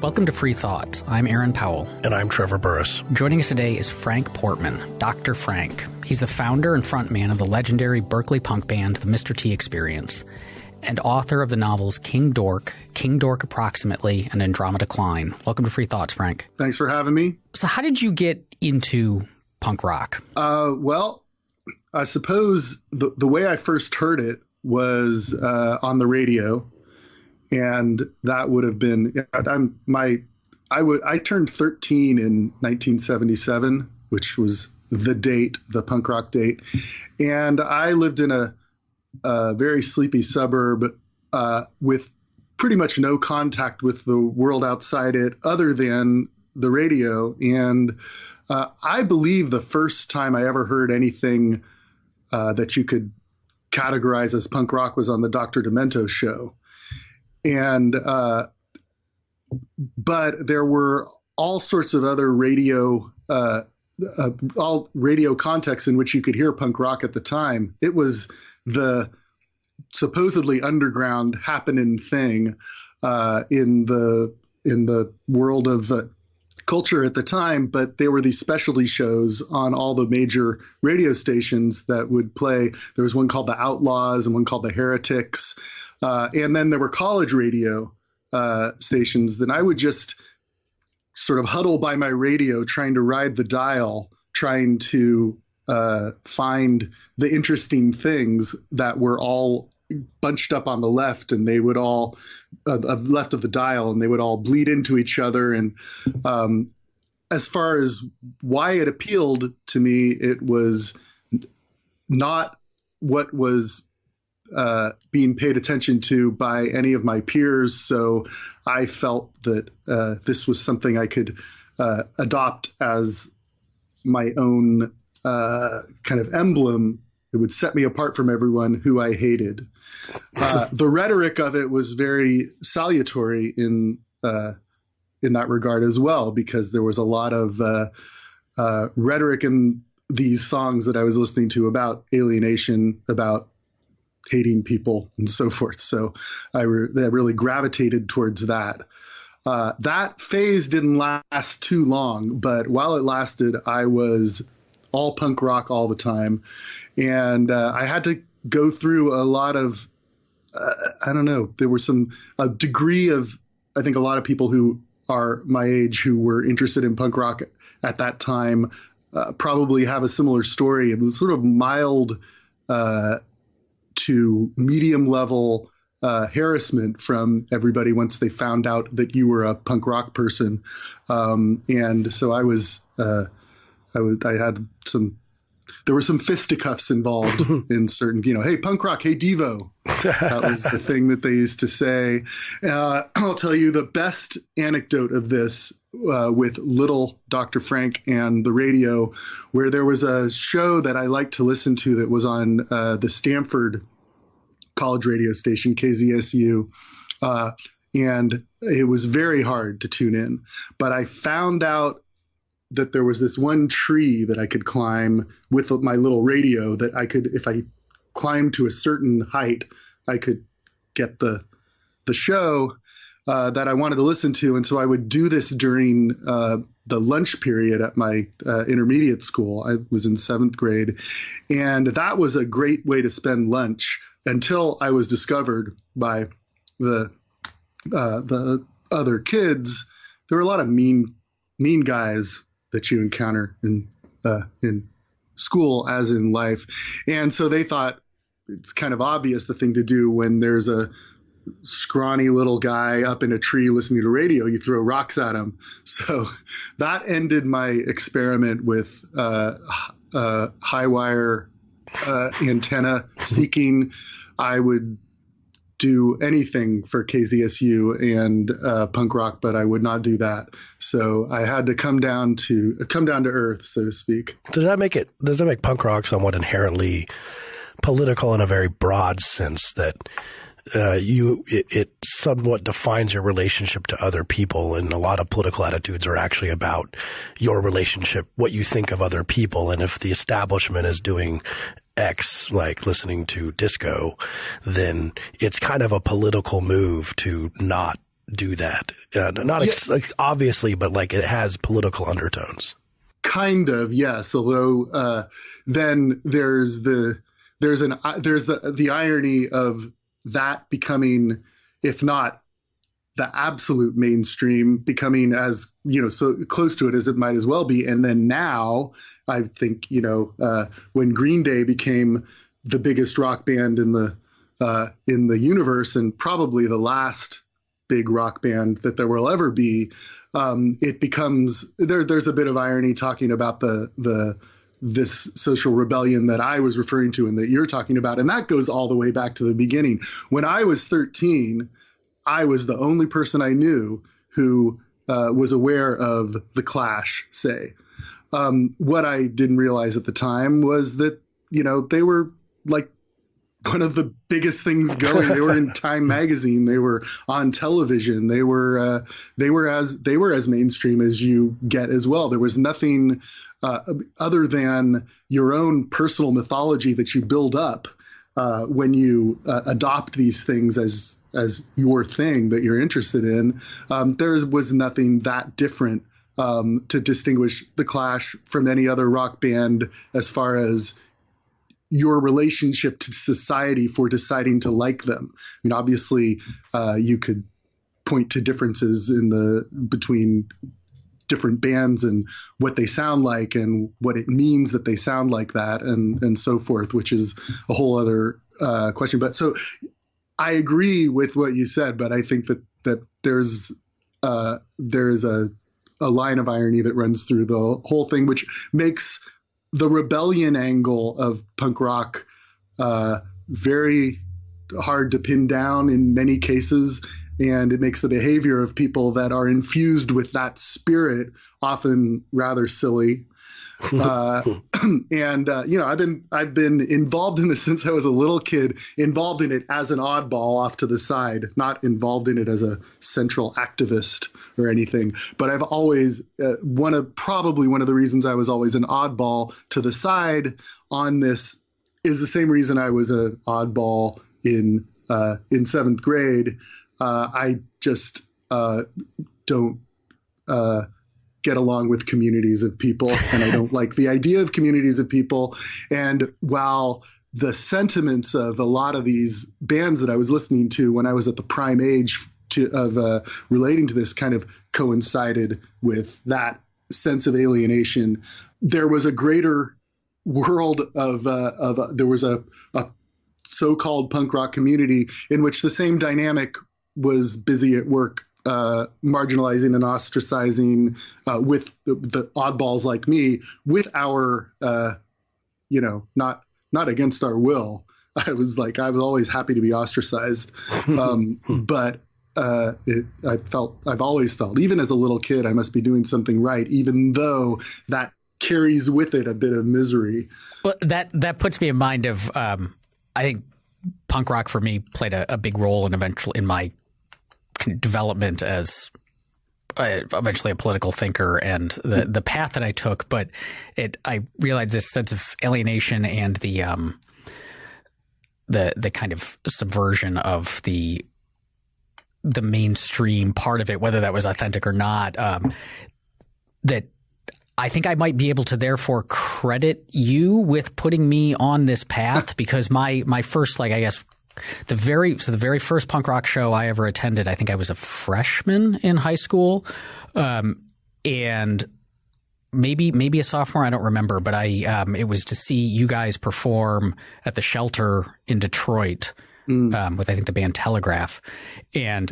Welcome to Free Thoughts. I'm Aaron Powell. And I'm Trevor Burrus. Joining us today is Frank Portman, Dr. Frank. He's the founder and frontman of the legendary Berkeley punk band, the Mr. T Experience, and author of the novels King Dork Approximately, and Andromeda Klein. Welcome to Free Thoughts, Frank. Thanks for having me. So how did you get into punk rock? Well, I suppose the way I first heard it was on the radio. And that would have been, I turned 13 in 1977, which was the punk rock date. And I lived in a very sleepy suburb with pretty much no contact with the world outside it other than the radio. And I believe the first time I ever heard anything that you could categorize as punk rock was on the Dr. Demento show. And, but there were all sorts of other radio contexts in which you could hear punk rock at the time. It was the supposedly underground happening thing, in the world of culture at the time, but there were these specialty shows on all the major radio stations that would play. There was one called The Outlaws and one called The Heretics. And then there were college radio stations. Then I would just sort of huddle by my radio, trying to ride the dial, trying to find the interesting things that were all bunched up on the left, and they would all left of the dial, and they would all bleed into each other. And as far as why it appealed to me, it was not what was being paid attention to by any of my peers. So I felt that this was something I could adopt as my own kind of emblem. It would set me apart from everyone who I hated. The rhetoric of it was very salutary in that regard as well, because there was a lot of rhetoric in these songs that I was listening to about alienation, about hating people and so forth. So I really gravitated towards that. That phase didn't last too long, but while it lasted, I was all punk rock all the time. And I had to go through a lot of, I don't know, there was a degree of, I think a lot of people who are my age who were interested in punk rock at that time probably have a similar story. It was sort of mild to medium level harassment from everybody once they found out that you were a punk rock person. And so I had there were some fisticuffs involved in certain, hey, punk rock, hey, Devo. That was the thing that they used to say. I'll tell you the best anecdote of this with little Dr. Frank and the radio, where there was a show that I liked to listen to that was on the Stanford college radio station, KZSU. And it was very hard to tune in. But I found out that there was this one tree that I could climb with my little radio that I could, if I climbed to a certain height, I could get the show that I wanted to listen to. And so I would do this during the lunch period at my intermediate school. I was in 7th grade. And that was a great way to spend lunch until I was discovered by the other kids. There were a lot of mean guys that you encounter in school as in life. And so they thought it's kind of obvious the thing to do when there's a scrawny little guy up in a tree listening to radio, you throw rocks at him. So that ended my experiment with high wire antenna seeking. I would do anything for KZSU and punk rock, but I would not do that. So I had to come down to earth, so to speak. Does that make punk rock somewhat inherently political in a very broad sense, that it somewhat defines your relationship to other people, and a lot of political attitudes are actually about your relationship, what you think of other people, and if the establishment is doing X, like listening to disco, then it's kind of a political move to not do that? Not obviously, but like it has political undertones. Kind of, yes. Although then there's the irony of that becoming, if not the absolute mainstream, becoming as, so close to it as it might as well be. And then now I think, when Green Day became the biggest rock band in the universe, and probably the last big rock band that there will ever be, it becomes there's a bit of irony talking about this social rebellion that I was referring to and that you're talking about. And that goes all the way back to the beginning. When I was 13, I was the only person I knew who was aware of The Clash, say. What I didn't realize at the time was that, they were like one of the biggest things going. They were in Time magazine. They were on television. They were as mainstream as you get as well. There was nothing other than your own personal mythology that you build up when you adopt these things as your thing that you're interested in. There was nothing that different to distinguish The Clash from any other rock band as far as your relationship to society for deciding to like them. I mean, obviously, you could point to differences between different bands and what they sound like and what it means that they sound like that and so forth, which is a whole other question. But so I agree with what you said, but I think that there's a line of irony that runs through the whole thing, which makes the rebellion angle of punk rock very hard to pin down in many cases. And it makes the behavior of people that are infused with that spirit often rather silly. I've been involved in this since I was a little kid, involved in it as an oddball off to the side, not involved in it as a central activist or anything. But I've always, one of the reasons I was always an oddball to the side on this is the same reason I was an oddball in seventh grade. I just don't get along with communities of people, and I don't like the idea of communities of people. And while the sentiments of a lot of these bands that I was listening to when I was at the prime age of relating to this kind of coincided with that sense of alienation, there was a greater world there was a so-called punk rock community in which the same dynamic was busy at work, marginalizing and ostracizing with the oddballs like me, with our, not against our will. I was always happy to be ostracized, but I've always felt, even as a little kid, I must be doing something right, even though that carries with it a bit of misery. Well, that puts me in mind of, I think punk rock for me played a big role in my development as eventually a political thinker and the path that I took. But I realized this sense of alienation and the kind of subversion of the mainstream part of it, whether that was authentic or not, that I think I might be able to therefore credit you with putting me on this path, because my first, the very first punk rock show I ever attended, I think I was a freshman in high school, and maybe a sophomore, I don't remember, but it was to see you guys perform at the Shelter in Detroit with, I think, the band Telegraph, and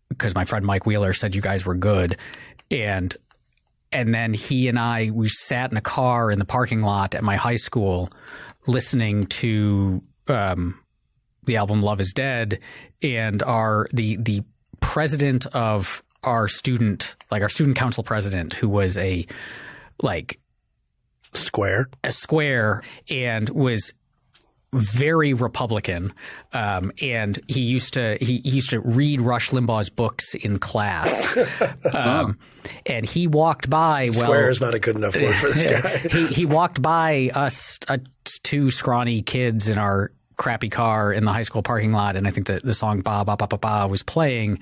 because my friend Mike Wheeler said you guys were good, and then he and we sat in a car in the parking lot at my high school listening to the album Love is Dead, and the president of our student council president, who was a square, and was very Republican, and he used to read Rush Limbaugh's books in class, and he walked by. Square is not a good enough word for this guy. He walked by us, two scrawny kids in our crappy car in the high school parking lot, and I think that the song "Ba Ba Ba Ba Ba" was playing,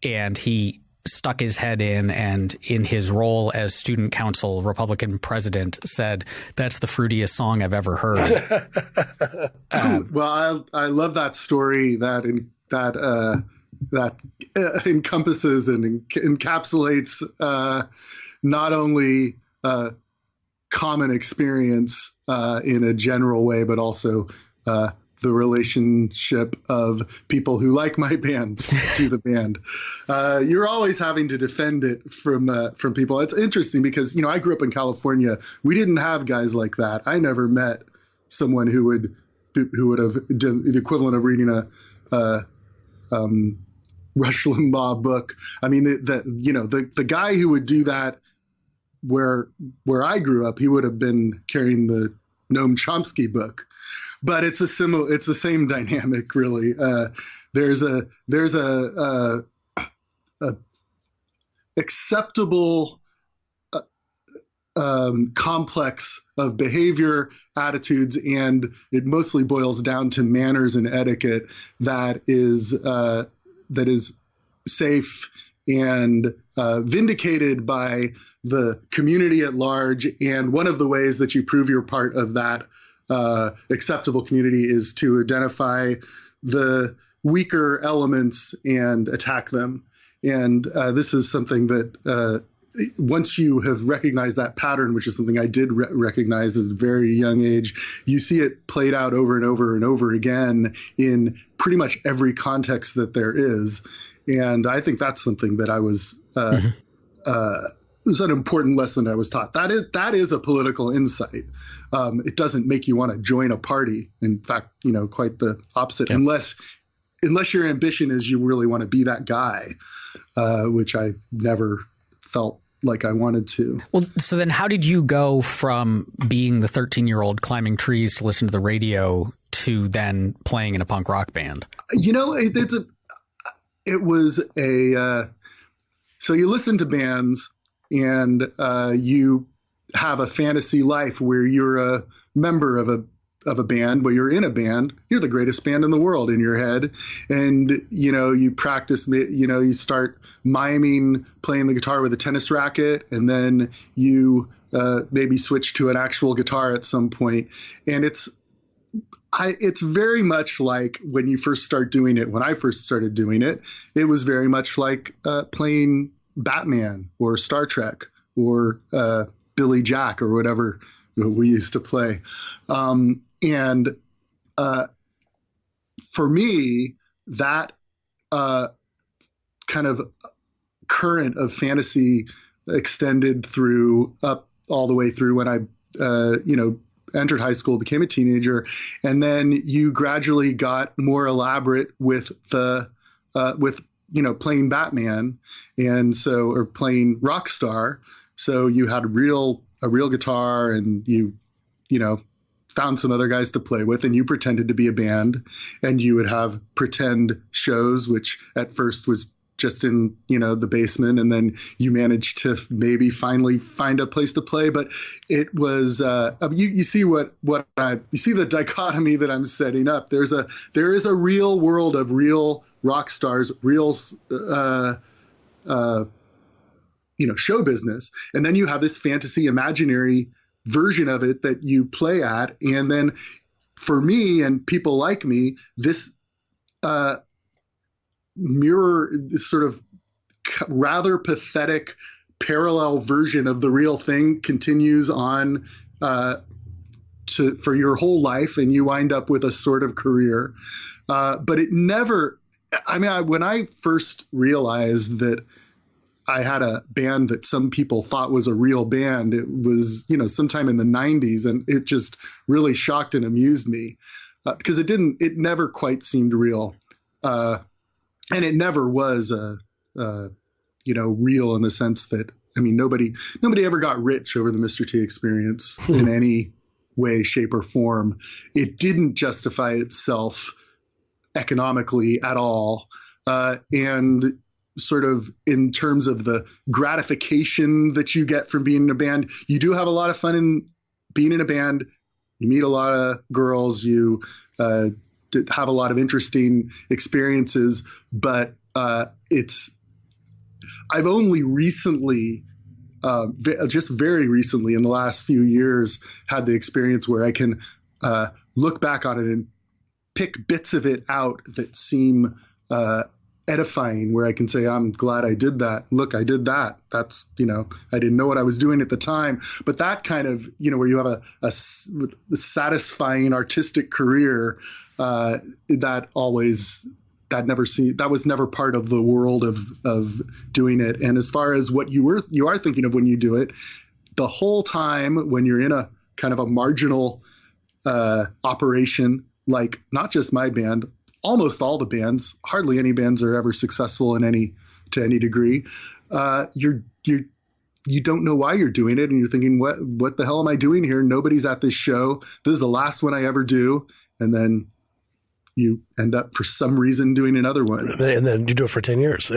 and he stuck his head in, and in his role as student council Republican president said, "That's the fruitiest song I've ever heard." Well, I love that story that encompasses and encapsulates not only common experience in a general way, but also the relationship of people who like my band to the band. You're always having to defend it from people. It's interesting because, I grew up in California. We didn't have guys like that. I never met someone who would have done the equivalent of reading a Rush Limbaugh book. I mean, the guy who would do that where I grew up, he would have been carrying the Noam Chomsky book. But it's the same dynamic, really. There's a acceptable complex of behavior, attitudes, and it mostly boils down to manners and etiquette that is safe and vindicated by the community at large. And one of the ways that you prove you're part of that acceptable community is to identify the weaker elements and attack them. And this is something that once you have recognized that pattern, which is something I did recognize at a very young age, you see it played out over and over and over again in pretty much every context that there is. And I think that's something that I was it was an important lesson I was taught. That is a political insight. It doesn't make you want to join a party. In fact, quite the opposite, unless your ambition is you really want to be that guy, which I never felt like I wanted to. Well, so then how did you go from being the 13-year-old climbing trees to listen to the radio to then playing in a punk rock band? So you listen to bands and you have a fantasy life where you're a member of a band, where you're in a band, you're the greatest band in the world in your head. And, you practice, you start miming playing the guitar with a tennis racket, and then you maybe switch to an actual guitar at some point. And it's very much like when you first start doing it. When I first started doing it, it was very much like playing Batman or Star Trek or Billy Jack or whatever we used to play. And for me, that kind of current of fantasy extended all the way through when I, entered high school, became a teenager, and then you gradually got more elaborate with playing Batman, or playing Rockstar. So you had a real guitar, and you found some other guys to play with, and you pretended to be a band, and you would have pretend shows, which at first was just in, the basement, and then you managed to maybe finally find a place to play. But it was, you see you see the dichotomy that I'm setting up. There is a real world of real rock stars, real, show business. And then you have this fantasy imaginary version of it that you play at. And then for me and people like me, this, mirror, this sort of rather pathetic parallel version of the real thing continues on for your whole life, and you wind up with a sort of career. But it never, when I first realized that I had a band that some people thought was a real band, it was, sometime in the 90s, and it just really shocked and amused me because it never quite seemed real. And it never was, real in the sense that, nobody ever got rich over the Mr. T experience in any way, shape, or form. It didn't justify itself economically at all. And sort of in terms of the gratification that you get from being in a band, you do have a lot of fun in being in a band. You meet a lot of girls, you have a lot of interesting experiences, but it's I've only recently, just very recently in the last few years, had the experience where I can look back on it and pick bits of it out that seem edifying, where I can say, I'm glad I did that. Look, I did that. That's, I didn't know what I was doing at the time. But that kind of, where you have a satisfying artistic career, that was never part of the world of doing it. And as far as what you are thinking of when you do it, the whole time when you're in a kind of a marginal operation, like not just my band, almost all the bands, hardly any bands are ever successful to any degree. You don't know why you're doing it, and you're thinking, what the hell am I doing here? Nobody's at this show. This is the last one I ever do. And then you end up for some reason doing another one. And then you do it for 10 years.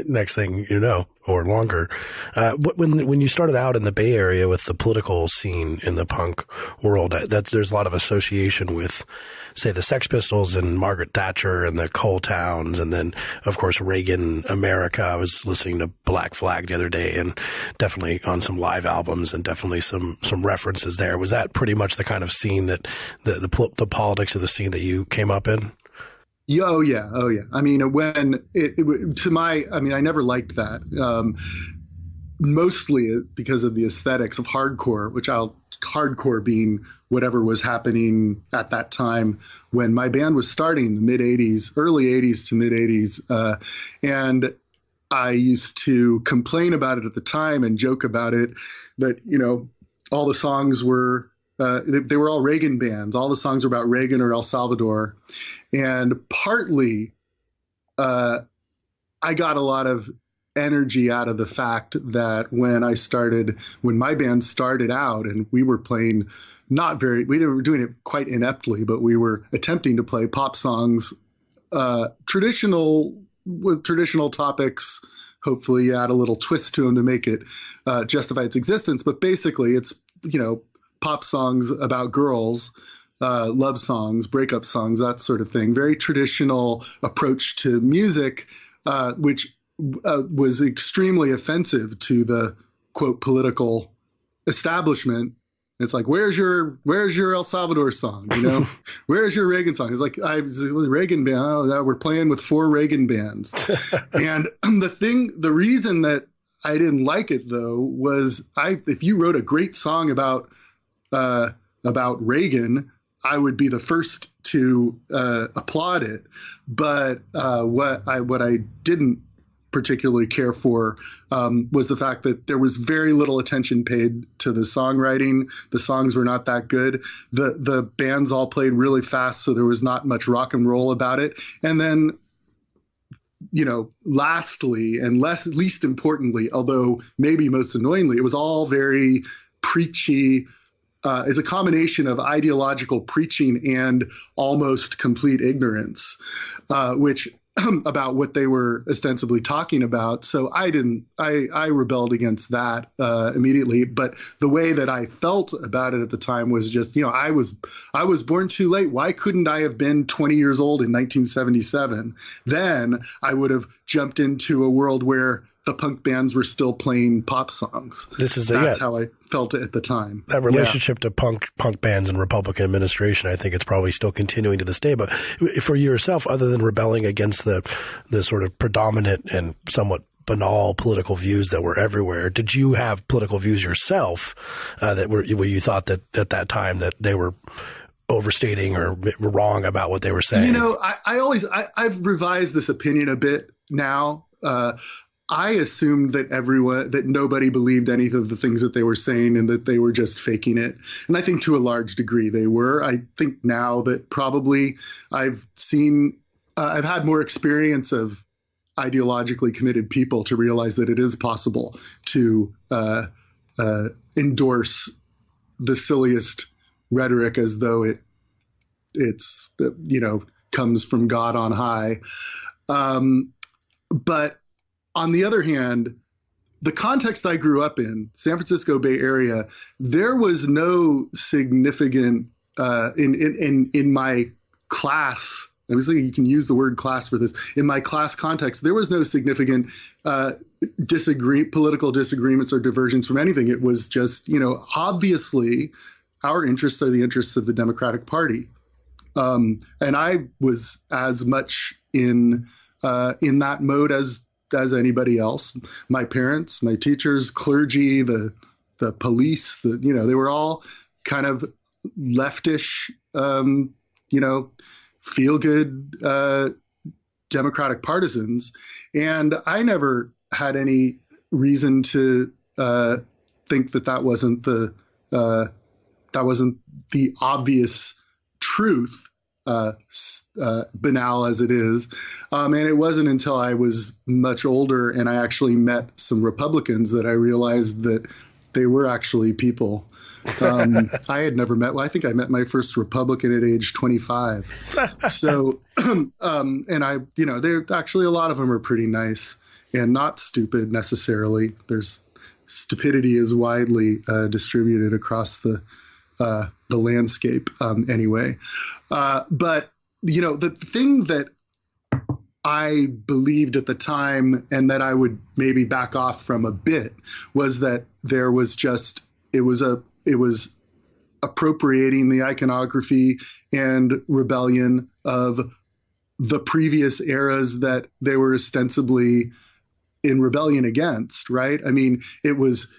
Next thing you know, or longer. When you started out in the Bay Area with the political scene in the punk world, there's a lot of association with, say, the Sex Pistols and Margaret Thatcher and the coal towns. And then, of course, Reagan America. I was listening to Black Flag the other day, and definitely on some live albums, and definitely some references there. Was that pretty much the kind of scene that the politics of the scene that you came up in? Oh yeah. I mean, I never liked that. Mostly because of the aesthetics of hardcore, hardcore being whatever was happening at that time when my band was starting, the mid 80s, early 80s to mid 80s. And I used to complain about it at the time and joke about it that, all the songs were, they were all Reagan bands. All the songs were about Reagan or El Salvador. And partly, I got a lot of energy out of the fact that when my band started out, and we were playing we were doing it quite ineptly, but we were attempting to play pop songs, with traditional topics. Hopefully add a little twist to them to make it justify its existence. But basically it's, pop songs about girls, love songs, breakup songs, that sort of thing. Very traditional approach to music, which was extremely offensive to the quote political establishment. It's like, where's your El Salvador song? Where's your Reagan song? It's like, Reagan band. Oh, we're playing with 4 Reagan bands. And the reason that I didn't like it though was if you wrote a great song about Reagan, I would be the first to applaud it. But what I didn't particularly care for was the fact that there was very little attention paid to the songwriting. The songs were not that good. The bands all played really fast, so there was not much rock and roll about it. And then, lastly and least importantly, although maybe most annoyingly, it was all very preachy. Is a combination of ideological preaching and almost complete ignorance, which about what they were ostensibly talking about. So I rebelled against that immediately. But the way that I felt about it at the time was just, I was born too late. Why couldn't I have been 20 years old in 1977? Then I would have jumped into a world where the punk bands were still playing pop songs. That's how I felt it at the time. That relationship to punk bands and Republican administration, I think it's probably still continuing to this day. But for yourself, other than rebelling against the sort of predominant and somewhat banal political views that were everywhere, did you have political views yourself where you thought that at that time that they were overstating or wrong about what they were saying? I've revised this opinion a bit now. I assumed that nobody believed any of the things that they were saying and that they were just faking it. And I think to a large degree they were. I think now that probably I've had more experience of ideologically committed people to realize that it is possible to endorse the silliest rhetoric as though it's comes from God on high. But on the other hand, the context I grew up in, San Francisco Bay Area, there was no significant in my class I was thinking you can use the word class for this. In my class context, there was no significant political disagreements or diversions from anything. It was just, obviously our interests are the interests of the Democratic Party. And I was as much in that mode as anybody else. My parents, my teachers, clergy, the police, they were all kind of leftish, feel-good Democratic partisans. And I never had any reason to think that wasn't the obvious truth, banal as it is. And it wasn't until I was much older and I actually met some Republicans that I realized that they were actually people. I had never met. Well, I think I met my first Republican at age 25. So, and they're actually, a lot of them are pretty nice and not stupid necessarily. There's stupidity is widely distributed across the landscape anyway. But, the thing that I believed at the time and that I would maybe back off from a bit was that there was just, it was appropriating the iconography and rebellion of the previous eras that they were ostensibly in rebellion against, right? I mean, it was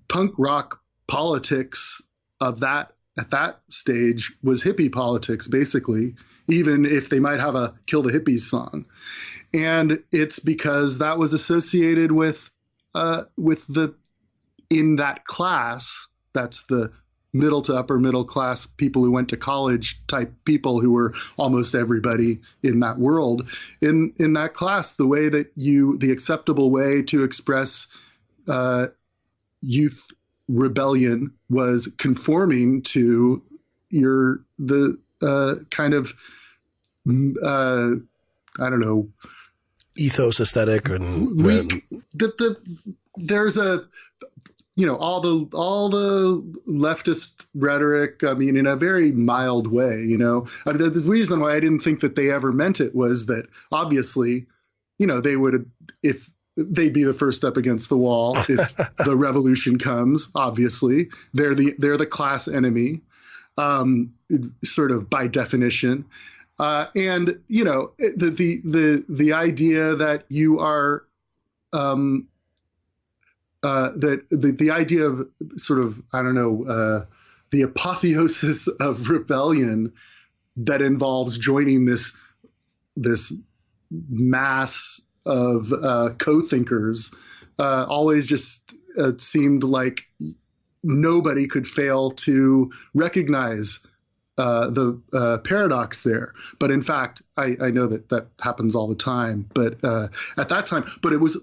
punk rock politics of that at that stage was hippie politics, basically, even if they might have a Kill the Hippies song. And it's because that was associated with in that class, that's the middle to upper middle class people who went to college type people who were almost everybody in that world. In that class, the way that the acceptable way to express youth rebellion was conforming to kind of I don't know, ethos, aesthetic, and there's all the leftist rhetoric. I mean, in a very mild way. I mean, the reason why I didn't think that they ever meant it was that obviously, they would, if they'd be the first up against the wall if the revolution comes. Obviously, they're the class enemy, sort of by definition. And the idea that you are that the idea of sort of, I don't know, the apotheosis of rebellion that involves joining this mass of co-thinkers always just seemed like nobody could fail to recognize the paradox there. But in fact, I know that happens all the time. But at that time, but it was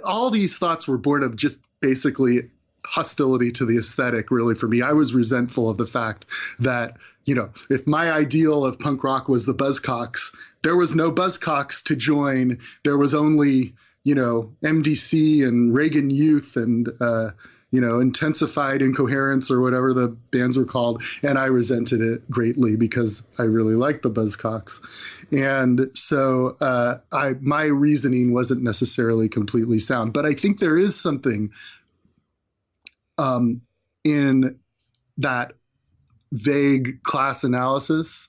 all these thoughts were born of just basically hostility to the aesthetic, really, for me. I was resentful of the fact that, if my ideal of punk rock was the Buzzcocks, there was no Buzzcocks to join. There was only, MDC and Reagan Youth and, Intensified Incoherence or whatever the bands were called. And I resented it greatly because I really liked the Buzzcocks. And so my reasoning wasn't necessarily completely sound. But I think there is something in that vague class analysis,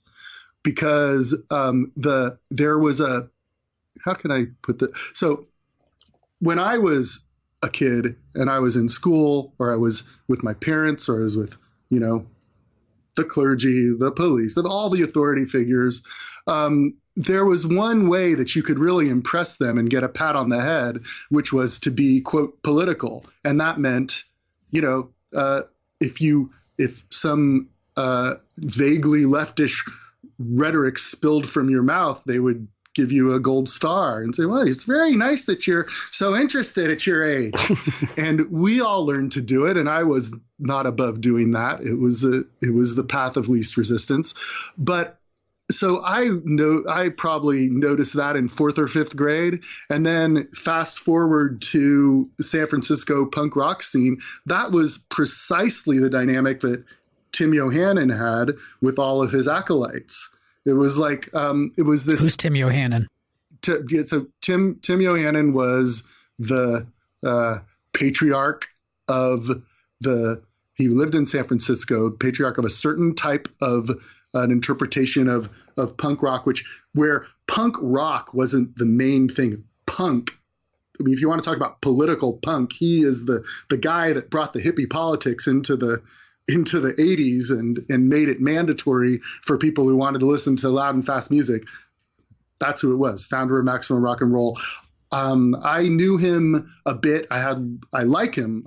because there was how can I put that? So when I was a kid and I was in school, or I was with my parents, or I was with, the clergy, the police, all the authority figures, there was one way that you could really impress them and get a pat on the head, which was to be, quote, political. And that meant, if some vaguely leftish rhetoric spilled from your mouth, they would give you a gold star and say, well, it's very nice that you're so interested at your age. And we all learned to do it. And I was not above doing that. It was the path of least resistance. But so I probably noticed that in 4th or 5th grade. And then fast forward to the San Francisco punk rock scene. That was precisely the dynamic that Tim Yohannan had with all of his acolytes. It was like it was this. Who's Tim Yohannan? So Tim Yohannan was the patriarch of he lived in San Francisco, patriarch of a certain type of an interpretation of punk rock, where punk rock wasn't the main thing. Punk, I mean, if you want to talk about political punk, he is the guy that brought the hippie politics into the 80s and made it mandatory for people who wanted to listen to loud and fast music. That's who it was, founder of Maximum Rock and Roll. I knew him a bit. I liked him.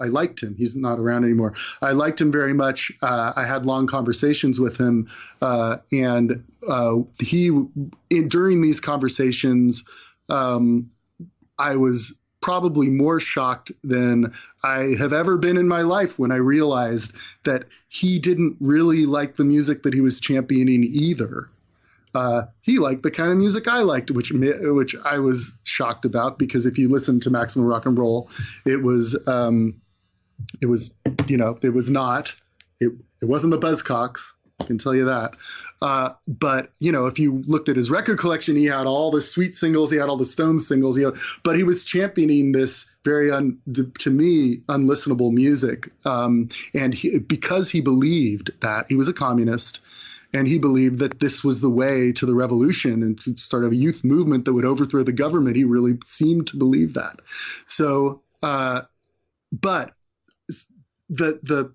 He's not around anymore. I liked him very much. I had long conversations with him, and during these conversations, I was probably more shocked than I have ever been in my life when I realized that he didn't really like the music that he was championing either. He liked the kind of music I liked, which I was shocked about, because if you listen to Maximum Rock and Roll, it wasn't the Buzzcocks, I can tell you that. But if you looked at his record collection, he had all the Sweet singles, he had all the Stones singles, but he was championing this very, to me, unlistenable music. And because he believed that he was a communist, and he believed that this was the way to the revolution and to start a youth movement that would overthrow the government. He really seemed to believe that. So, but the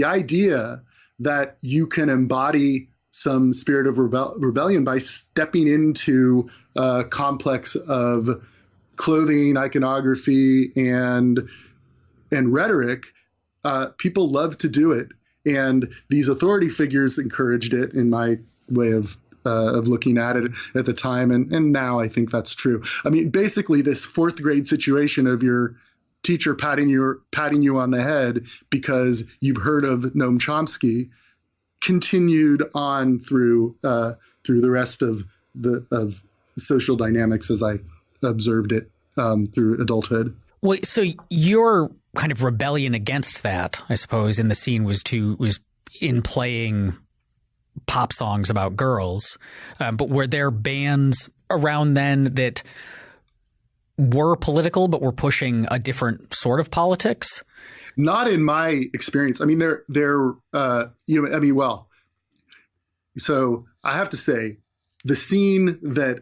idea that you can embody some spirit of rebellion by stepping into a complex of clothing, iconography, and rhetoric, people love to do it. And these authority figures encouraged it, in my way of looking at it at the time. And now I think that's true. I mean, basically this fourth grade situation of your teacher patting you on the head because you've heard of Noam Chomsky continued on through the rest of social dynamics as I observed it through adulthood. Wait, so your kind of rebellion against that, I suppose, in the scene was in playing pop songs about girls. But were there bands around then that were political but were pushing a different sort of politics? Not in my experience. I mean, so I have to say, the scene that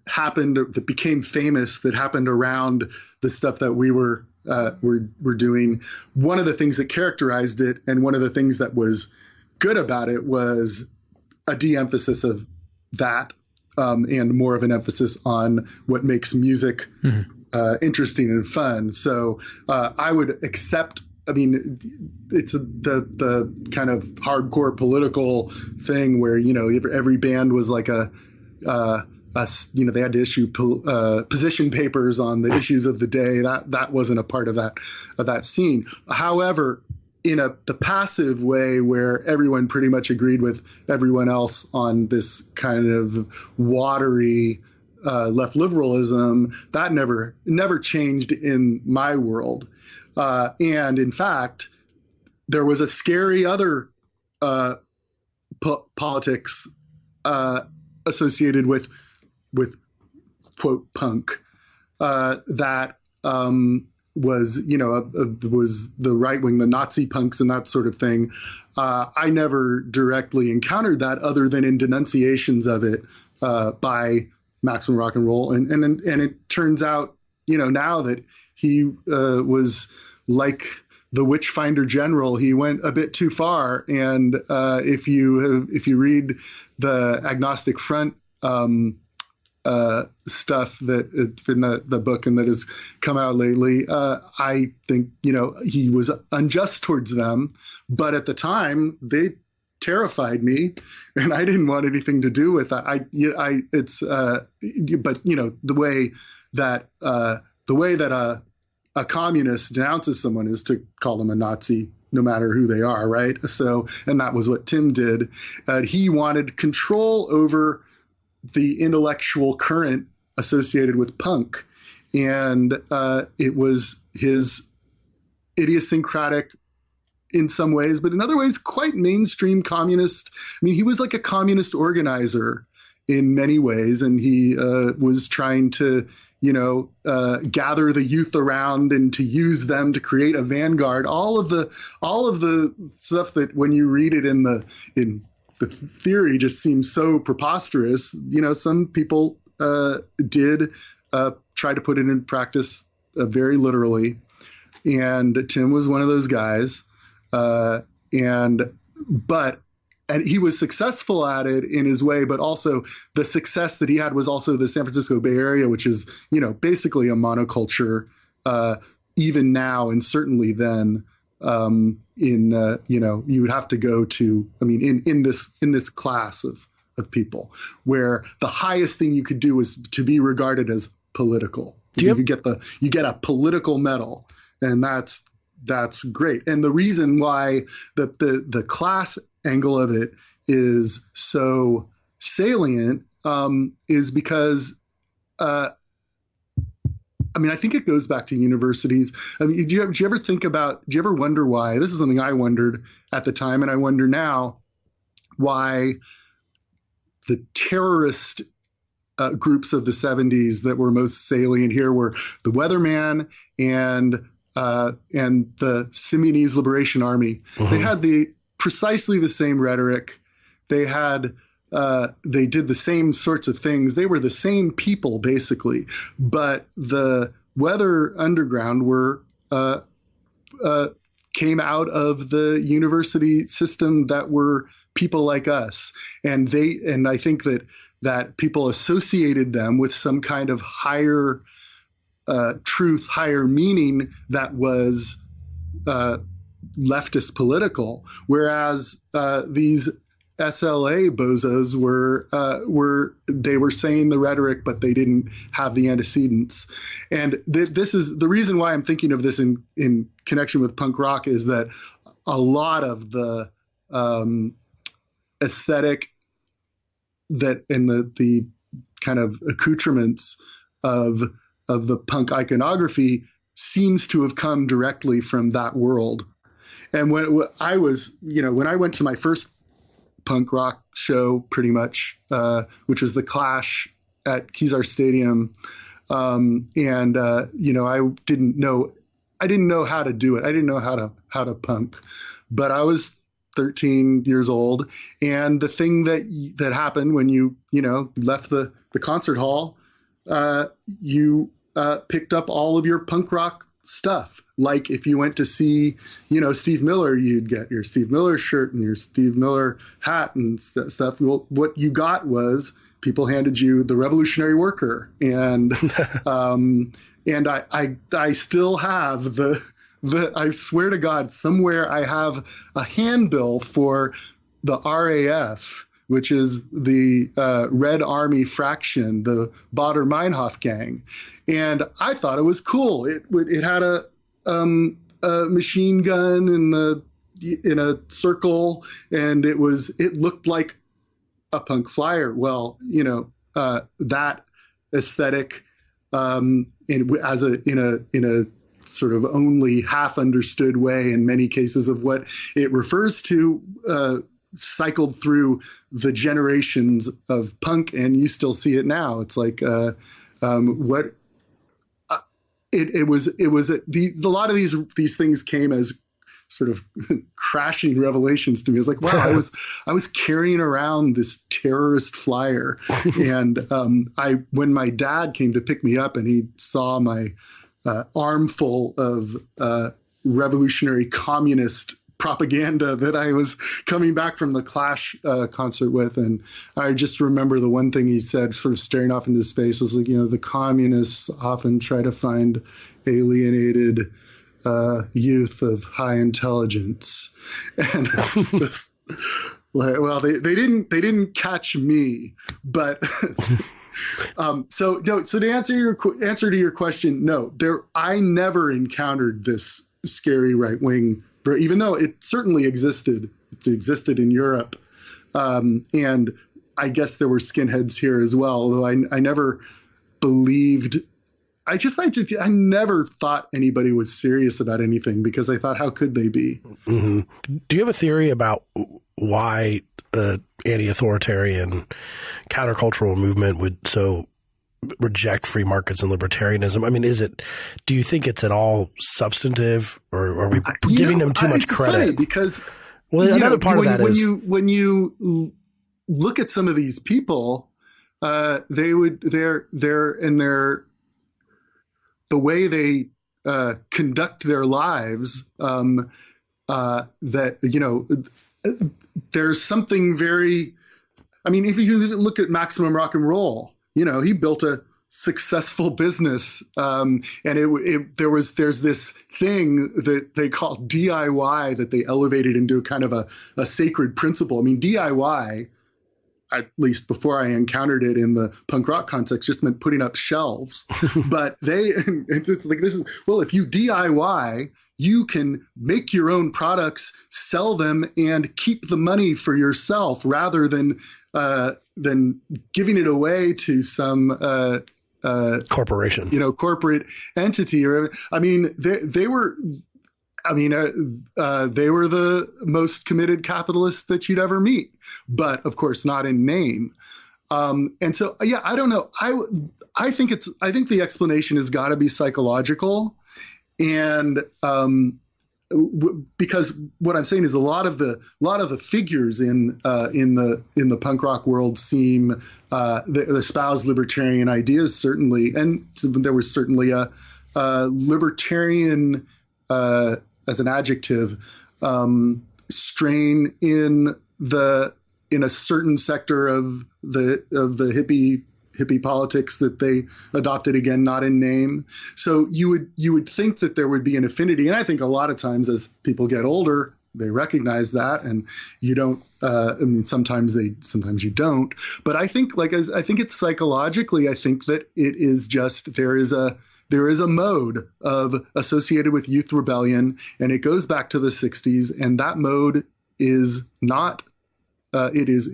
happened, that became famous, that happened around the stuff that we were doing. One of the things that characterized it, and one of the things that was good about it, was a de-emphasis of that, and more of an emphasis on what makes music interesting and fun. So I would accept. I mean, it's the kind of hardcore political thing where every band was like they had to issue position papers on the issues of the day. That wasn't a part of that scene. However, in the passive way where everyone pretty much agreed with everyone else on this kind of watery left liberalism, that never changed in my world. And in fact, there was a scary other politics associated with quote punk that was the right wing, the Nazi punks and that sort of thing. I never directly encountered that other than in denunciations of it by Maximum Rock and Roll, and it turns out now that he was like the Witchfinder General. He went a bit too far, and if you read the Agnostic Front stuff that in the book and that has come out lately, I think he was unjust towards them, but at the time they terrified me, and I didn't want anything to do with that. But the way that a communist denounces someone is to call them a Nazi, no matter who they are, right? So, and that was what Tim did. He wanted control over the intellectual current associated with punk, and it was his idiosyncratic in some ways, but in other ways, quite mainstream communist. I mean, he was like a communist organizer in many ways, and he was trying to, gather the youth around and to use them to create a vanguard. All of the stuff that when you read it in the theory just seems so preposterous. Some people did try to put it in practice very literally, and Tim was one of those guys. And he was successful at it in his way, but also the success that he had was also the San Francisco Bay Area, which is, basically a monoculture, even now, and certainly then, you would have to go to, in this class of people where the highest thing you could do was to be regarded as political. You get a political medal, and that's great. And the reason why the class angle of it is so salient is because, I think it goes back to universities. Do you ever wonder why? This is something I wondered at the time, and I wonder now why the terrorist groups of the 70s that were most salient here were the Weatherman and the Simeonese Liberation Army. Mm-hmm. They had precisely the same rhetoric. They did the same sorts of things. They were the same people, basically. But the Weather Underground came out of the university system that were people like us. And I think that people associated them with some kind of higher truth, higher meaning that was leftist political, whereas these SLA bozos were saying the rhetoric, but they didn't have the antecedents. And this is the reason why I'm thinking of this in connection with punk rock, is that a lot of the aesthetic that and the kind of accoutrements of the punk iconography seems to have come directly from that world. And when I went to my first punk rock show, pretty much, which was the Clash at Kezar Stadium, I didn't know how to do it. I didn't know how to punk, but I was 13 years old, and the thing that happened when you left the concert hall, you picked up all of your punk rock stuff. Like if you went to see, Steve Miller, you'd get your Steve Miller shirt and your Steve Miller hat and stuff. Well, what you got was people handed you the Revolutionary Worker, and I still have I swear to God, somewhere I have a handbill for the RAF, which is the Red Army fraction, the Baader-Meinhof gang. And I thought it was cool. It had a machine gun in a circle, and it looked like a punk flyer. Well, that aesthetic in a sort of only half understood way in many cases of what it refers to cycled through the generations of punk, and you still see it now. It's like a lot of these things came as sort of crashing revelations to me. It's like, wow, I was carrying around this terrorist flyer, and when my dad came to pick me up and he saw my armful of revolutionary communist propaganda that I was coming back from the Clash concert with. And I just remember the one thing he said, sort of staring off into space, was like, the communists often try to find alienated youth of high intelligence. And just, well, they didn't catch me, but so to answer to your question, no, I never encountered this scary right wing, even though it certainly existed. It existed in Europe, and I guess there were skinheads here as well. Although I never believed I never thought anybody was serious about anything because I thought, how could they be? Mm-hmm. Do you have a theory about why anti-authoritarian countercultural movement would so reject free markets and libertarianism? I mean, do you think it's at all substantive, or are we giving them too much credit? Funny because another part of that is when you look at some of these people, the way they conduct their lives, that there's something very. I mean, if you look at Maximum Rock and Roll, he built a successful business, and there's this thing that they call DIY that they elevated into kind of a sacred principle. I mean, DIY, at least before I encountered it in the punk rock context, just meant putting up shelves. But it's like, if you DIY, you can make your own products, sell them, and keep the money for yourself rather than giving it away to some corporation, corporate entity. Or I mean, they were the most committed capitalists that you'd ever meet, but of course not in name. And so, I don't know. I think the explanation has got to be psychological, and because what I'm saying is a lot of the figures in the punk rock world seem that espouse libertarian ideas, certainly, and there was certainly a libertarian as an adjective strain in a certain sector of the hippie politics that they adopted, again, not in name. So you would think that there would be an affinity, and I think a lot of times as people get older, they recognize that, and you don't. I mean, sometimes you don't. But I think, I think it's psychologically. I think that it is just there is a mode associated with youth rebellion, and it goes back to the 60s, and that mode is not. It is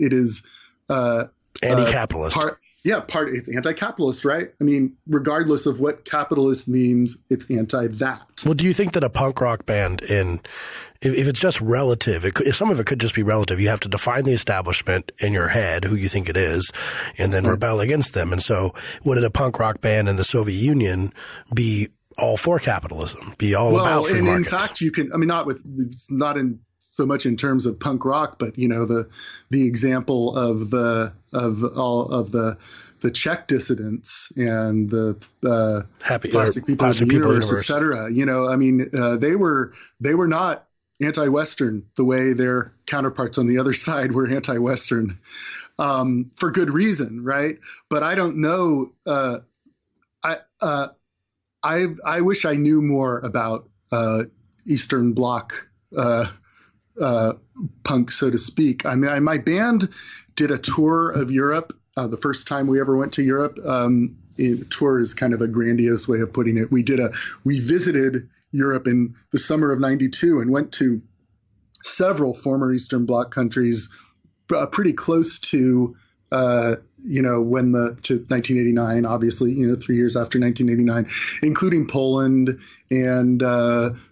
anti-capitalist. It's anti-capitalist, right? I mean, regardless of what capitalist means, it's anti-that. Well, do you think that a punk rock band, if it's just relative, if some of it could just be relative, you have to define the establishment in your head, who you think it is, and then rebel against them. And so would a punk rock band in the Soviet Union be all for capitalism, be all about free markets? In fact, you can, I mean, it's not in so much in terms of punk rock, but the example of the Czech dissidents and the plastic people of the universe, et cetera. I mean, they were not anti-Western the way their counterparts on the other side were anti-Western, for good reason, right? But I don't know. I wish I knew more about Eastern Bloc punk, so to speak. I mean, my band did a tour of Europe. The first time we ever went to Europe, tour is kind of a grandiose way of putting it. We visited Europe in the summer of '92 and went to several former Eastern Bloc countries, pretty close to, to 1989, obviously, 3 years after 1989, including Poland and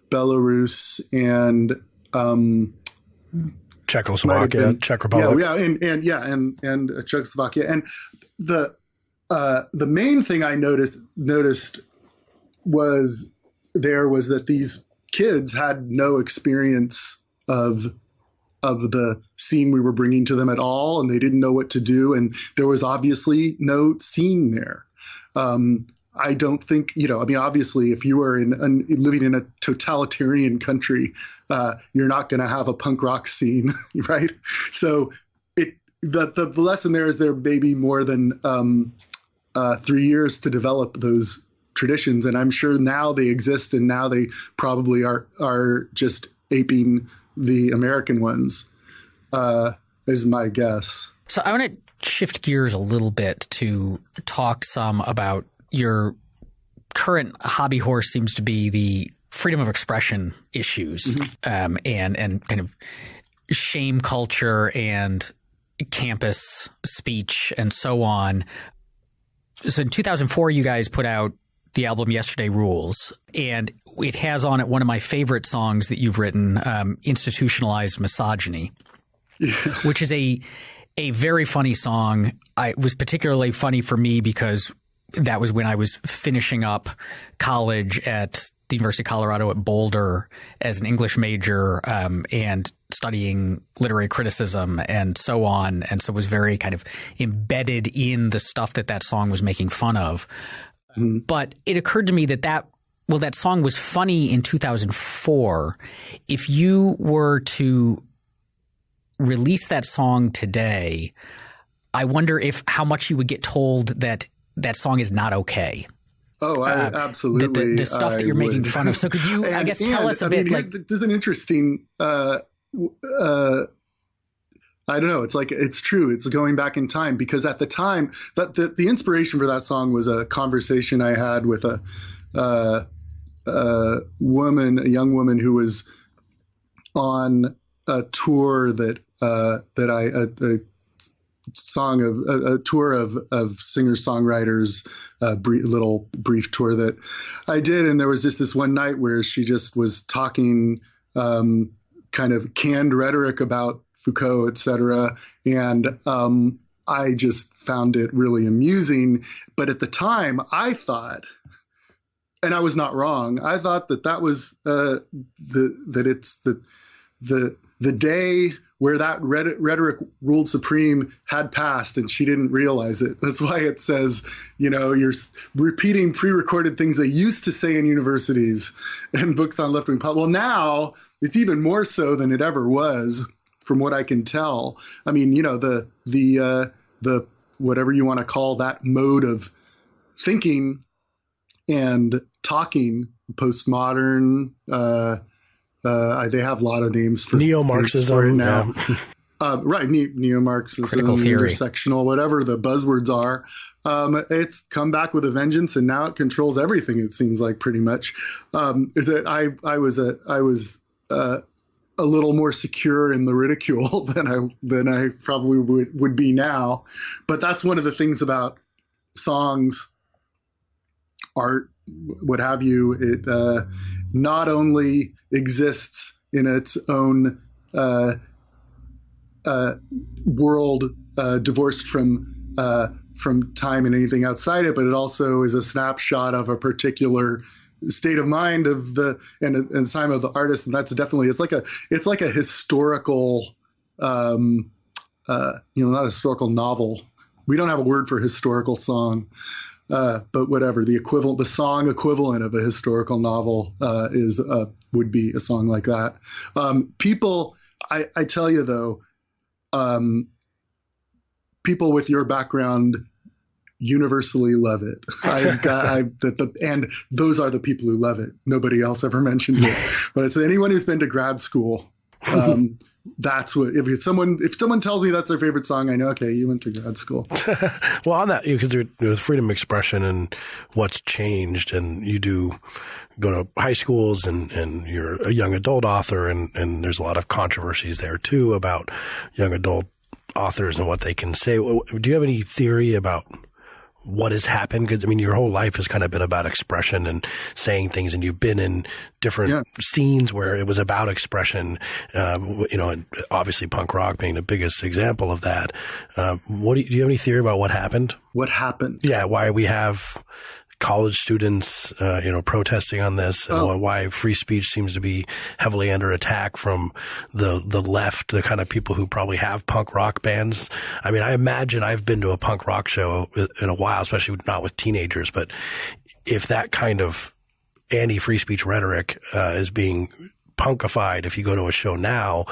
Belarus and Czechoslovakia, Czech Republic. And Czechoslovakia. And the main thing I noticed was that these kids had no experience of the scene we were bringing to them at all, and they didn't know what to do, and there was obviously no scene there. I don't think, I mean, obviously, if you were living in a totalitarian country, you're not going to have a punk rock scene, right? So the lesson there is there may be more than 3 years to develop those traditions, and I'm sure now they exist, and now they probably are just aping the American ones, is my guess. So I want to shift gears a little bit to talk some about your current hobby horse seems to be the freedom of expression issues, mm-hmm. And kind of shame culture and campus speech and so on. So in 2004, you guys put out the album Yesterday Rules, and it has on it one of my favorite songs that you've written, Institutionalized Misogyny, which is a very funny song. It was particularly funny for me because that was when I was finishing up college at the University of Colorado at Boulder as an English major, and studying literary criticism and so on. And so was very kind of embedded in the stuff that song was making fun of. Mm-hmm. But it occurred to me that song was funny in 2004. If you were to release that song today, I wonder how much you would get told that song is not okay. Oh, absolutely. The stuff that you're making fun of. So could you, I guess, tell us a bit? There's an interesting, I don't know. It's true. It's going back in time, because at the time that the inspiration for that song was a conversation I had with a young woman who was on a tour a tour of singer-songwriters, little brief tour that I did. And there was just this one night where she just was talking kind of canned rhetoric about Foucault, et cetera. And I just found it really amusing. But at the time, I thought, and I was not wrong, I thought that was it's the day where that rhetoric ruled supreme had passed, and she didn't realize it. That's why it says, you're repeating pre-recorded things they used to say in universities and books on left-wing politics. Well, now it's even more so than it ever was, from what I can tell. I mean, the whatever you want to call that mode of thinking and talking, postmodern, they have a lot of names for neo-Marxism now. Yeah. Right. Neo-Marxism, critical theory, intersectional, whatever the buzzwords are. It's come back with a vengeance, and now it controls everything. It seems like, pretty much. I was a little more secure in the ridicule than I probably would be now. But that's one of the things about songs, art, what have you. It not only exists in its own world, divorced from time and anything outside it, but it also is a snapshot of a particular state of mind of the time of the artist. And that's definitely, it's like a historical, not a historical novel. We don't have a word for historical song. But whatever, the song equivalent of a historical novel would be a song like that. People, I tell you though, people with your background universally love it. And those are the people who love it. Nobody else ever mentions it. But it's anyone who's been to grad school. That's what, if someone tells me that's their favorite song, I know, okay, you went to grad school. Well, on that, because with freedom of expression and what's changed, and you do go to high schools and you're a young adult author, and there's a lot of controversies there too about young adult authors and what they can say. Do you have any theory about what has happened? Because, I mean, your whole life has kind of been about expression and saying things, and you've been in different scenes where it was about expression, and obviously punk rock being the biggest example of that. Do you have any theory about what happened? What happened? Yeah, why we have college students, protesting on this, and why free speech seems to be heavily under attack from the left, the kind of people who probably have punk rock bands. I mean, I imagine I've been to a punk rock show in a while, especially not with teenagers, but if that kind of anti-free speech rhetoric is being punkified, if you go to a show now,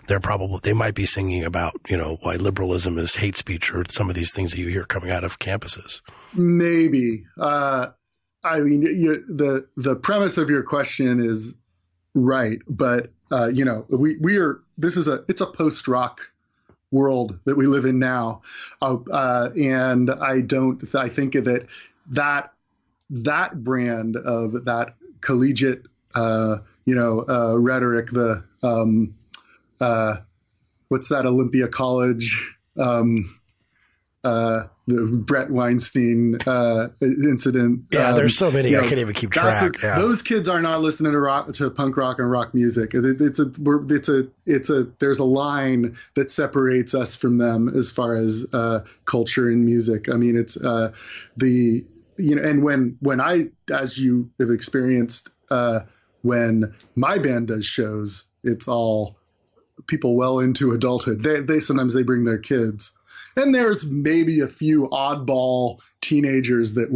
they might be singing about, why liberalism is hate speech, or some of these things that you hear coming out of campuses. Maybe. I mean, the premise of your question is right, but it's a post-rock world that we live in now, and I think that brand of that collegiate rhetoric, what's that Olympia College the Brett Weinstein incident. Yeah, there's so many, I can't even keep track. Those kids are not listening to punk rock and rock music. There's a line that separates us from them as far as culture and music. I mean, it's and when I, as you have experienced, when my band does shows, it's all people well into adulthood. They sometimes they bring their kids. And there's maybe a few oddball teenagers that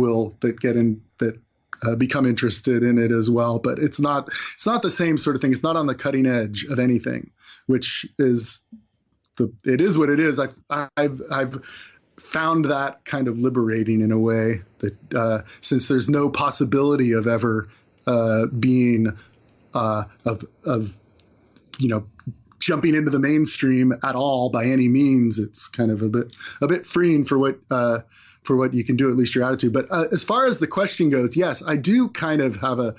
become interested in it as well. But it's not the same sort of thing. It's not on the cutting edge of anything, which is it is what it is. I've found that kind of liberating in a way that since there's no possibility of ever being jumping into the mainstream at all by any means, it's kind of a bit freeing for what you can do, at least your attitude. But as far as the question goes, yes, I do kind of have a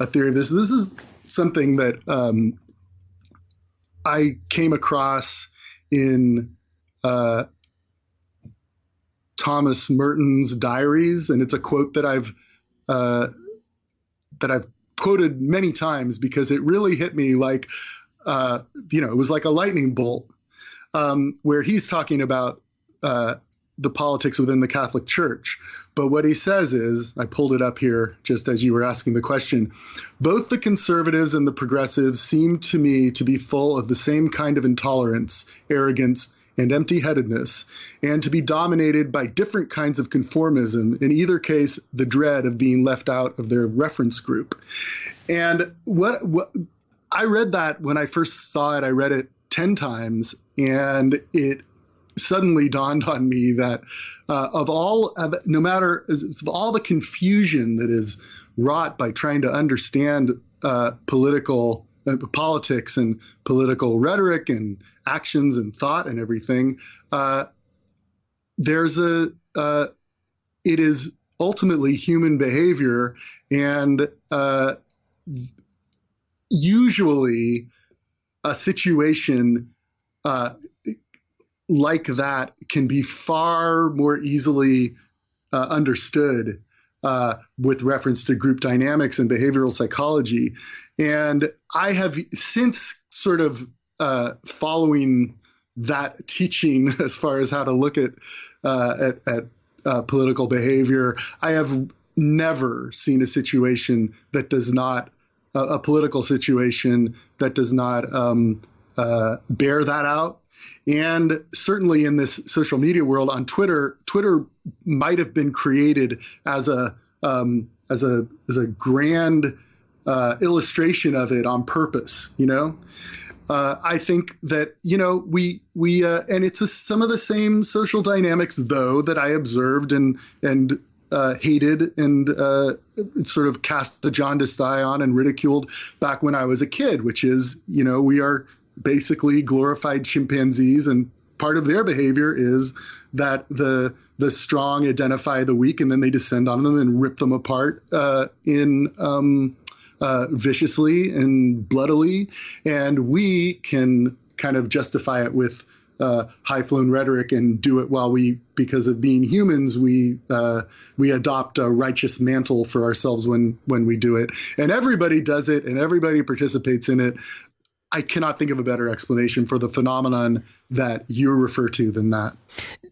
theory of this. This is something that I came across in Thomas Merton's diaries, and it's a quote that I've quoted many times because it really hit me like. It was like a lightning bolt, where he's talking about the politics within the Catholic Church. But what he says is, I pulled it up here just as you were asking the question, both the conservatives and the progressives seem to me to be full of the same kind of intolerance, arrogance, and empty-headedness, and to be dominated by different kinds of conformism, in either case, the dread of being left out of their reference group. And what I read that when I first saw it, I read it 10 times, and it suddenly dawned on me that of all the confusion that is wrought by trying to understand politics and political rhetoric and actions and thought and everything, it is ultimately human behavior, and usually a situation like that can be far more easily understood with reference to group dynamics and behavioral psychology. And I have since sort of following that teaching as far as how to look at political behavior, I have never seen a situation that does not a political situation that does not bear that out. And certainly in this social media world on Twitter might have been created as a grand illustration of it on purpose, I think that, we and it's some of the same social dynamics, though, that I observed and hated and sort of cast the jaundiced eye on and ridiculed back when I was a kid, which is, we are basically glorified chimpanzees, and part of their behavior is that the strong identify the weak, and then they descend on them and rip them apart viciously and bloodily, and we can kind of justify it with high-flown rhetoric and do it while because of being humans, we adopt a righteous mantle for ourselves when we do it, and everybody does it and everybody participates in it. I cannot think of a better explanation for the phenomenon that you refer to than that.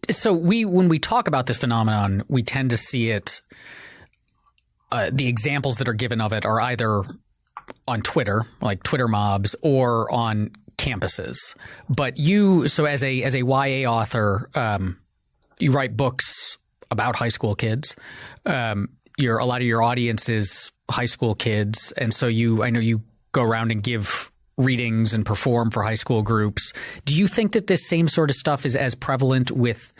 So when we talk about this phenomenon, we tend to see it. The examples that are given of it are either on Twitter, like Twitter mobs, or on campuses. But so as a YA author, you write books about high school kids. A lot of your audience is high school kids, and so I know you go around and give readings and perform for high school groups. Do you think that this same sort of stuff is as prevalent with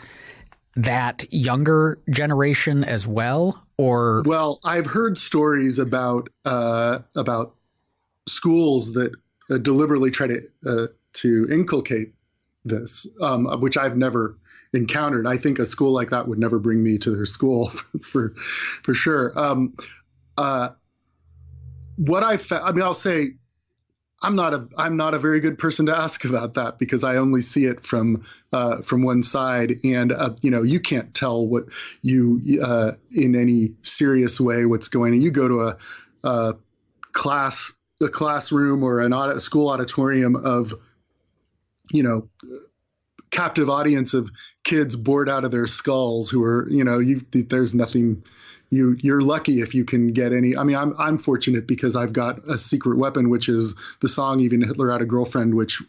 that younger generation as well? Or I've heard stories about schools that deliberately try to inculcate this, which I've never encountered. I think a school like that would never bring me to their school. That's for sure. What I found, I'll say, I'm not a very good person to ask about that, because I only see it from one side, and you can't tell what you in any serious way what's going on. You go to a classroom or a school auditorium of captive audience of kids bored out of their skulls who are there's nothing. You're lucky if you can get any. I mean, I'm fortunate because I've got a secret weapon, which is the song "Even Hitler Had a Girlfriend," which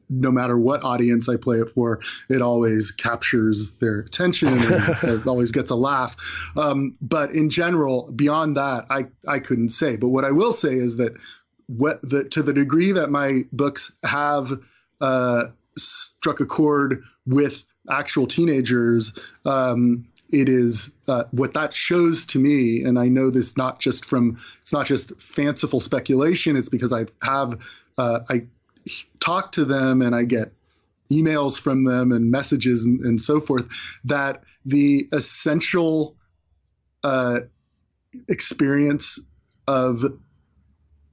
no matter what audience I play it for, it always captures their attention and it always gets a laugh. But in general, beyond that, I couldn't say. But what I will say is that to the degree that my books have struck a chord with actual teenagers, it is what that shows to me, and I know this it's not just fanciful speculation. It's because I talk to them and I get emails from them and messages and so forth, that the essential experience of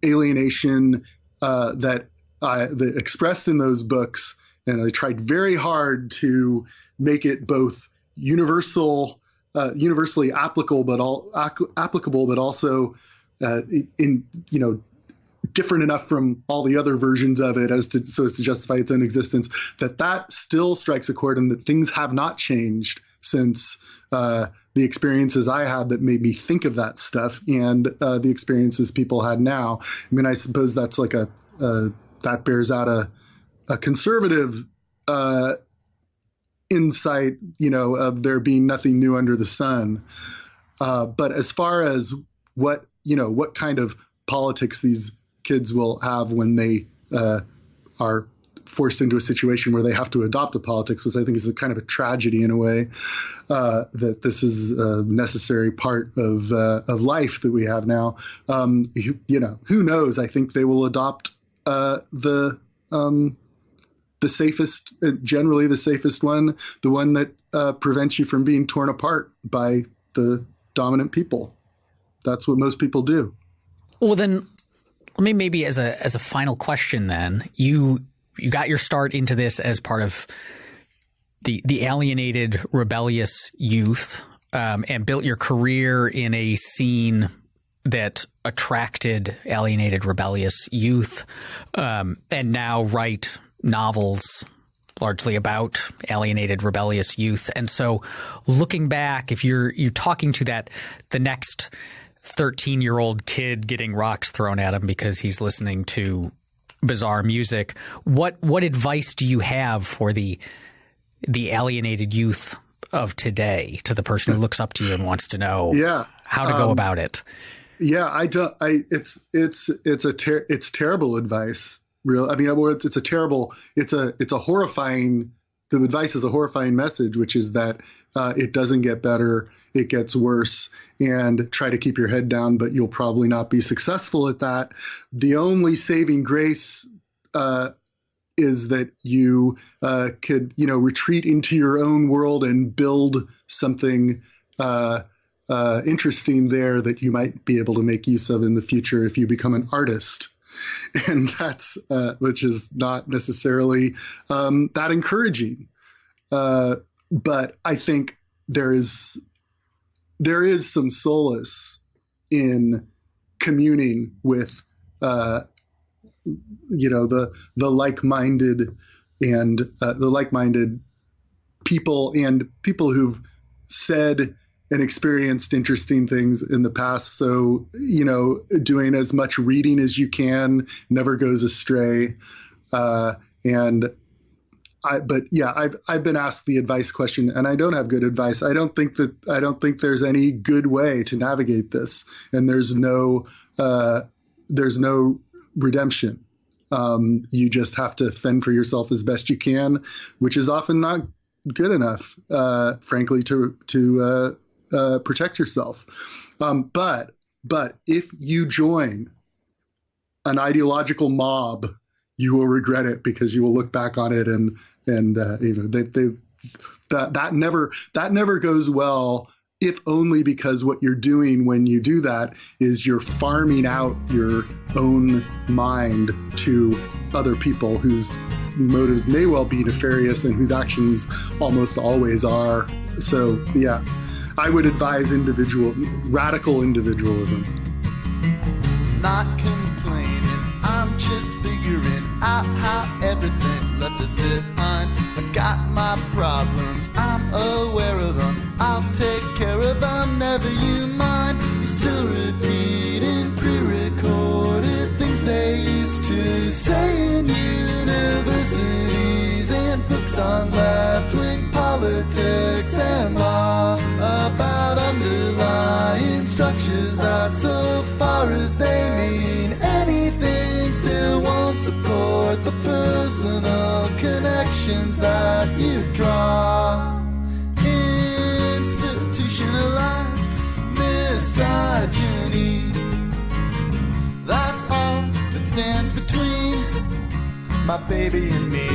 alienation that expressed in those books, and I tried very hard to make it both universally applicable, but also different enough from all the other versions of it so as to justify its own existence. That still strikes a chord, and that things have not changed since the experiences I had that made me think of that stuff, and the experiences people had now. I mean, I suppose that's like that bears out a conservative insight, of there being nothing new under the sun. But as far as what kind of politics these kids will have when they are forced into a situation where they have to adopt a politics, which I think is a kind of a tragedy in a way, that this is a necessary part of life that we have now. Who knows? I think they will adopt the safest, generally the safest one, the one that prevents you from being torn apart by the dominant people. That's what most people do. Well, then, let me maybe as a final question, then, you got your start into this as part of the alienated, rebellious youth, and built your career in a scene that attracted alienated, rebellious youth, and now write novels largely about alienated, rebellious youth. And so, looking back, if you're talking to the next 13-year-old kid getting rocks thrown at him because he's listening to bizarre music, what advice do you have for the alienated youth of today, to the person who looks up to you and wants to know how to go about it? Yeah, it's terrible advice. It's a horrifying. The advice is a horrifying message, which is that it doesn't get better, it gets worse, and try to keep your head down, but you'll probably not be successful at that. The only saving grace is that you could, retreat into your own world and build something interesting there that you might be able to make use of in the future if you become an artist. And that's which is not necessarily that encouraging. But I think there is some solace in communing with the like-minded and the like-minded people, and people who've said and experienced interesting things in the past. So, doing as much reading as you can never goes astray. I've been asked the advice question, and I don't have good advice. I don't think there's any good way to navigate this, and there's no redemption. You just have to fend for yourself as best you can, which is often not good enough, frankly, to protect yourself. But if you join an ideological mob, you will regret it, because you will look back on it and that never goes well if only because what you're doing when you do that is you're farming out your own mind to other people whose motives may well be nefarious and whose actions almost always are. So, yeah, I would advise radical individualism. Not complaining, I'm just figuring out how everything left us behind. I got my problems, I'm aware of them, I'll take care of them, never you mind. You're still repeating pre-recorded things they used to say in universities and books on left-wing politics and law about underlying structures that so far as they mean anything still won't support the personal connections that you draw. Institutionalized misogyny, that's all that stands between my baby and me.